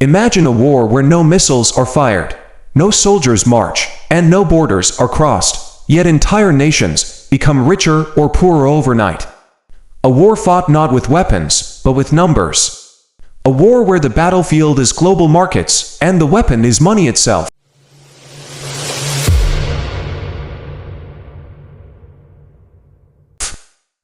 Imagine a war where no missiles are fired, no soldiers march, and no borders are crossed, yet entire nations become richer or poorer overnight. A war fought not with weapons, but with numbers. A war where the battlefield is global markets, and the weapon is money itself.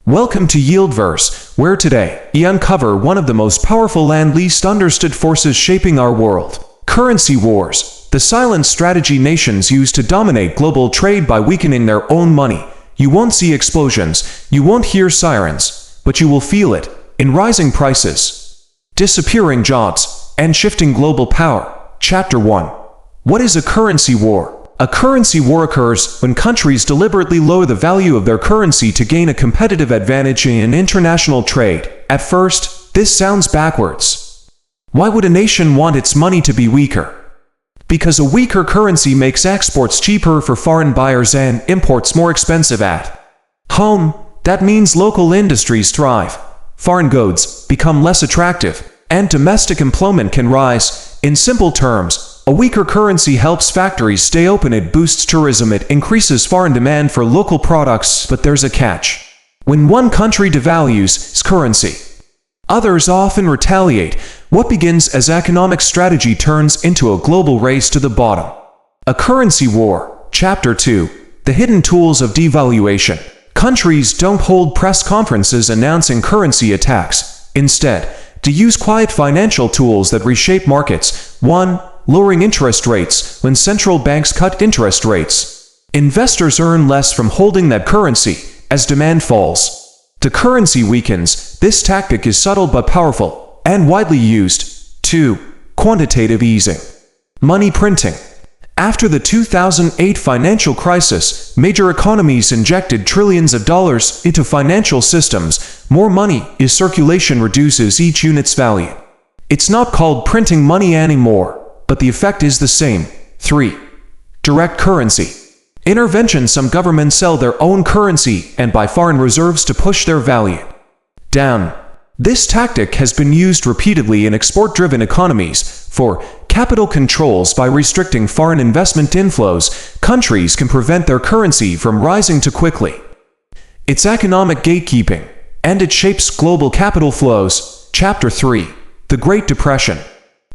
Welcome to YieldVerse, where today, we uncover one of the most powerful and least understood forces shaping our world. Currency wars, the silent strategy nations use to dominate global trade by weakening their own money. You won't see explosions, you won't hear sirens, but you will feel it in rising prices, disappearing jobs, and shifting global power. Chapter 1. What is a currency war? A currency war occurs when countries deliberately lower the value of their currency to gain a competitive advantage in international trade. At first, this sounds backwards. Why would a nation want its money to be weaker? Because a weaker currency makes exports cheaper for foreign buyers and imports more expensive at home. That means local industries thrive, foreign goods become less attractive, and domestic employment can rise. In simple terms, a weaker currency helps factories stay open, it boosts tourism, it increases foreign demand for local products, but there's a catch. When one country devalues its currency, others often retaliate. What begins as economic strategy turns into a global race to the bottom. A currency war. Chapter 2. The hidden tools of devaluation. Countries don't hold press conferences announcing currency attacks. Instead, they use quiet financial tools that reshape markets. 1. Lowering interest rates. When central banks cut interest rates, investors earn less from holding that currency. As demand falls, the currency weakens. This tactic is subtle but powerful, and widely used. 2. Quantitative easing. Money printing. After the 2008 financial crisis, major economies injected trillions of dollars into financial systems. More money in circulation reduces each unit's value. It's not called printing money anymore, but the effect is the same. 3. Direct currency. Intervention. Some governments sell their own currency and buy foreign reserves to push their value down. This tactic has been used repeatedly in export-driven economies. For capital controls. By restricting foreign investment inflows, countries can prevent their currency from rising too quickly. It's economic gatekeeping, and it shapes global capital flows. Chapter 3. The Great Depression.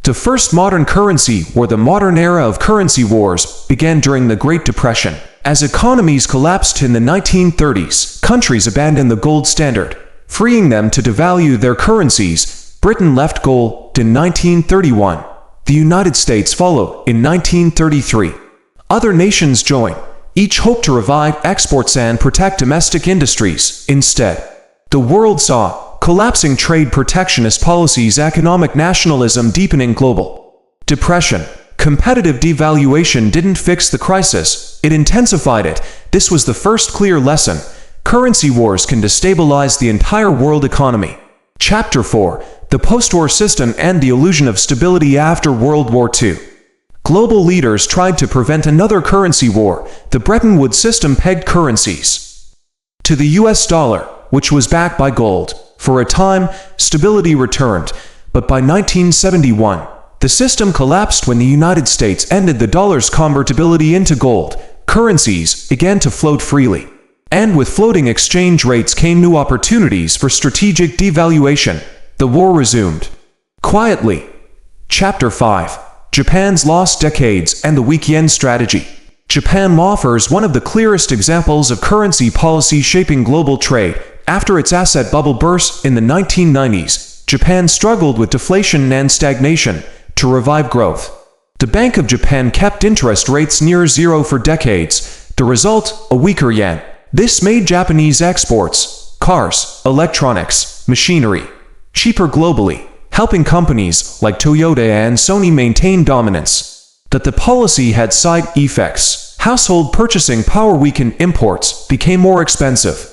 The first modern currency war. The modern era of currency wars began during the Great Depression. As economies collapsed in the 1930s, countries abandoned the gold standard, freeing them to devalue their currencies. Britain left gold in 1931. The United States followed in 1933. Other nations joined. Each hoped to revive exports and protect domestic industries. Instead, the world saw collapsing trade, protectionist policies, economic nationalism, deepening global depression. Competitive devaluation didn't fix the crisis, it intensified it. This was the first clear lesson. Currency wars can destabilize the entire world economy. Chapter 4. The post-war system and the illusion of stability. After World War II, global leaders tried to prevent another currency war. The Bretton Woods system pegged currencies to the US dollar, which was backed by gold. For a time, stability returned, but by 1971, the system collapsed when the United States ended the dollar's convertibility into gold. Currencies began to float freely. And with floating exchange rates came new opportunities for strategic devaluation. The war resumed quietly. Chapter 5. Japan's lost decades and the weak yen strategy. Japan offers one of the clearest examples of currency policy shaping global trade. After its asset bubble burst in the 1990s, Japan struggled with deflation and stagnation. To revive growth, the Bank of Japan kept interest rates near zero for decades. The result, a weaker yen. This made Japanese exports, cars, electronics, machinery, cheaper globally, helping companies like Toyota and Sony maintain dominance. But the policy had side effects. Household purchasing power weakened, imports became more expensive.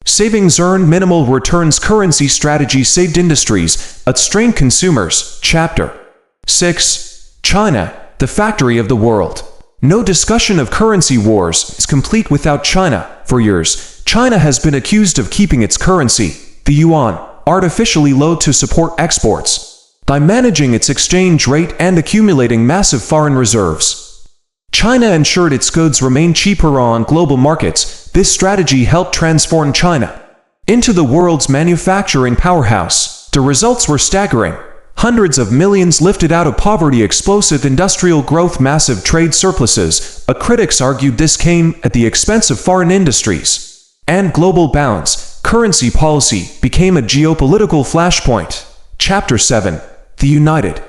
Savings earned minimal returns. Currency strategy saved industries, but strained consumers. Chapter 6. China, the factory of the world. No discussion of currency wars is complete without China. For years, China has been accused of keeping its currency, the yuan, artificially low to support exports. by managing its exchange rate and accumulating massive foreign reserves. China ensured its goods remained cheaper on global markets. This strategy helped transform China into the world's manufacturing powerhouse. The results were staggering. Hundreds of millions lifted out of poverty, explosive industrial growth, massive trade surpluses. Critics argued this came at the expense of foreign industries and global balance. Currency policy became a geopolitical flashpoint. Chapter 7. The United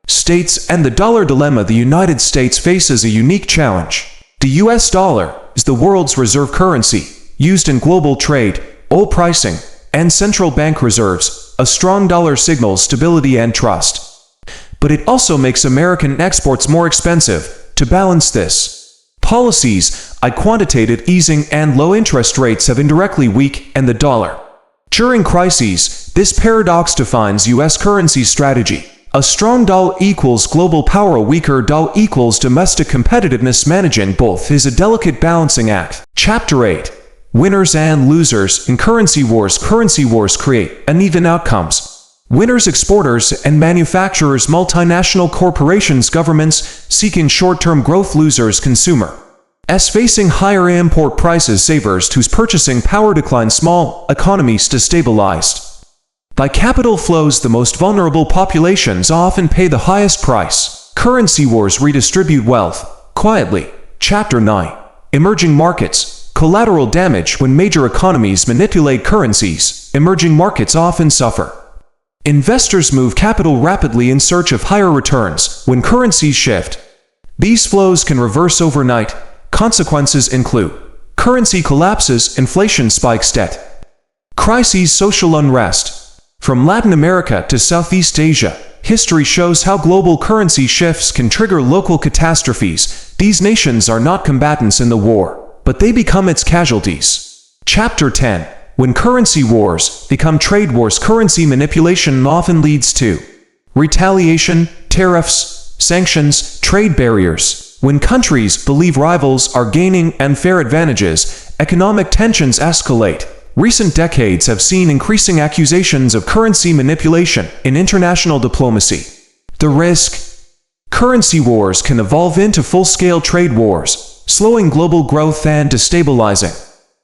States and the Dollar Dilemma. The United States faces a unique challenge. The US dollar is the world's reserve currency, used in global trade, oil pricing, and central bank reserves. A strong dollar signals stability and trust. But it also makes American exports more expensive. To balance this, policies, quantitative easing and low interest rates have indirectly weakened the dollar. During crises, this paradox defines U.S. currency strategy. A strong dollar equals global power, a weaker dollar equals domestic competitiveness. Managing both is a delicate balancing act. Chapter 8. Winners and losers in currency wars. Currency wars create uneven outcomes. Winners: exporters and manufacturers, multinational corporations, governments seeking short-term growth. Losers: consumers facing higher import prices, savers whose purchasing power declines, small economies destabilized by capital flows. The most vulnerable populations often pay the highest price. Currency wars redistribute wealth quietly. Chapter 9. Emerging markets. Collateral damage. When major economies manipulate currencies, emerging markets often suffer. Investors move capital rapidly in search of higher returns. When currencies shift, these flows can reverse overnight. Consequences include currency collapses, inflation spikes, debt crises, social unrest. From Latin America to Southeast Asia, history shows how global currency shifts can trigger local catastrophes. These nations are not combatants in the war, but they become its casualties. Chapter 10. When currency wars become trade wars. Currency manipulation often leads to retaliation, tariffs, sanctions, trade barriers. When countries believe rivals are gaining unfair advantages, economic tensions escalate. Recent decades have seen increasing accusations of currency manipulation in international diplomacy. The risk: currency wars can evolve into full-scale trade wars, slowing global growth and destabilizing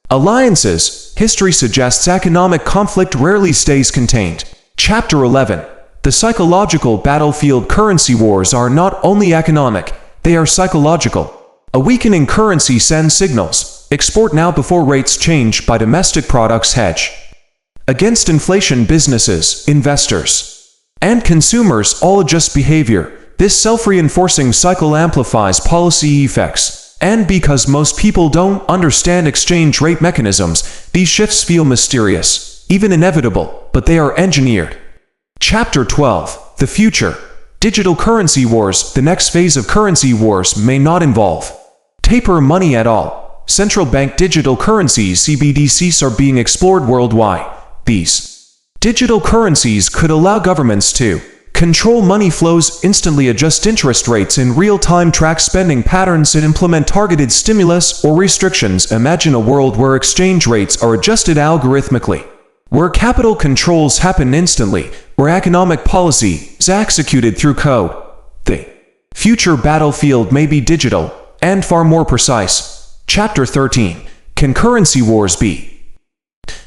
alliances. History suggests economic conflict rarely stays contained. Chapter 11. The psychological battlefield. Currency wars are not only economic, they are psychological. A weakening currency sends signals: export now before rates change. Buy domestic products, hedge against inflation. Businesses, investors, and consumers all adjust behavior. This self-reinforcing cycle amplifies policy effects. And because most people don't understand exchange rate mechanisms, these shifts feel mysterious, even inevitable, but they are engineered. Chapter 12. The future. Digital currency wars. The next phase of currency wars may not involve paper money at all. Central bank digital currencies, CBDCs, are being explored worldwide. These digital currencies could allow governments to control money flows, instantly adjust interest rates in real time, track spending patterns, and implement targeted stimulus or restrictions. Imagine a world where exchange rates are adjusted algorithmically, where capital controls happen instantly, where economic policy is executed through code. The future battlefield may be digital and far more precise. Chapter 13. Can currency wars be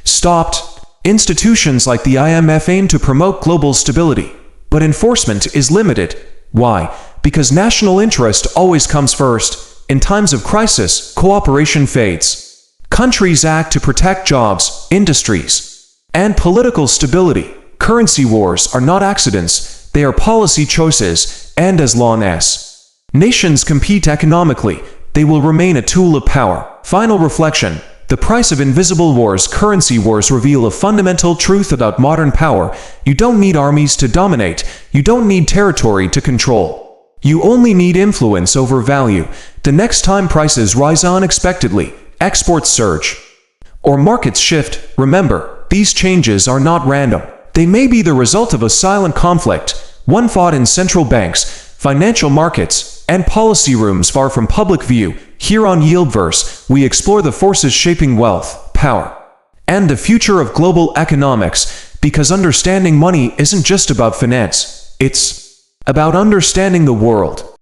stopped? Institutions like the IMF aim to promote global stability, but enforcement is limited. Why? Because national interest always comes first. In times of crisis, cooperation fades. Countries act to protect jobs, industries, and political stability. Currency wars are not accidents, they are policy choices, and as long as nations compete economically, they will remain a tool of power. Final reflection. The price of invisible wars. Currency wars reveal a fundamental truth about modern power. You don't need armies to dominate. You don't need territory to control. You only need influence over value. The next time prices rise unexpectedly, exports surge, or markets shift, remember, these changes are not random. They may be the result of a silent conflict, one fought in central banks, financial markets, and policy rooms far from public view. Here on YieldVerse, we explore the forces shaping wealth, power, and the future of global economics, because understanding money isn't just about finance, It's about understanding the world.